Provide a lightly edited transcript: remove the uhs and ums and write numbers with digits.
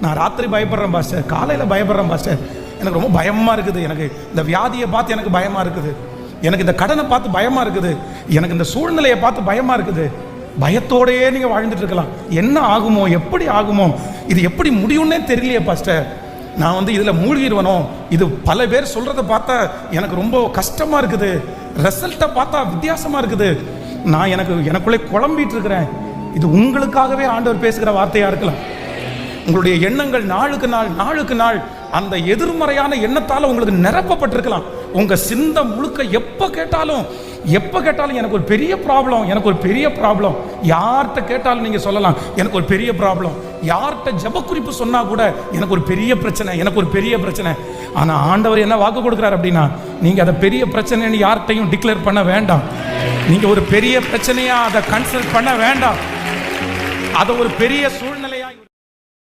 நான் ராத்திரி பயப்படுறேன் பாஸ்டர், காலையில் பயப்படுறேன் பாஸ்டர், எனக்கு ரொம்ப பயமாக இருக்குது, எனக்கு இந்த வியாதியை பார்த்து எனக்கு பயமாக இருக்குது, எனக்கு இந்த கடனை பார்த்து பயமாக இருக்குது, எனக்கு இந்த சூழ்நிலையை பார்த்து பயமாக இருக்குது. பயத்தோடையே நீங்கள் வாழ்ந்துட்டு இருக்கலாம். என்ன ஆகுமோ, எப்படி ஆகுமோ, இது எப்படி முடியும்னே தெரியலையே பாஸ்டர், நான் இதில் மூழ்கிடுவனோ, இது பல பேர் சொல்கிறத பார்த்தா எனக்கு ரொம்ப கஷ்டமாக இருக்குது, ரிசல்ட்டை பார்த்தா வித்தியாசமாக இருக்குது, நான் எனக்குள்ளே குழம்பிட்டு இருக்கிறேன். இது உங்களுக்காகவே ஆண்டவர் பேசுகிற வார்த்தையாக இருக்கலாம். உங்களுடைய எண்ணங்கள் நாளுக்கு நாள் அந்த எதிர்மறையான எண்ணத்தால் உங்களுக்கு நிரப்பப்பட்டிருக்கலாம். உங்கள் சிந்தை முழுக்க எப்போ கேட்டாலும் எனக்கு ஒரு பெரிய ப்ராப்ளம், யார்கிட்ட கேட்டாலும் நீங்கள் சொல்லலாம் எனக்கு ஒரு பெரிய ப்ராப்ளம், யார்கிட்ட ஜெப குறிப்பு சொன்னால் கூட எனக்கு ஒரு பெரிய பிரச்சனை. ஆனால் ஆண்டவர் என்ன வாக்கு கொடுக்குறாரு அப்படின்னா, நீங்கள் அதை பெரிய பிரச்சனைன்னு யார்கிட்டையும் டிக்ளேர் பண்ண வேண்டாம். நீங்கள் ஒரு பெரிய பிரச்சனையாக அதை கன்சிடர் பண்ண வேண்டாம். அதை ஒரு பெரிய சூழ்நிலை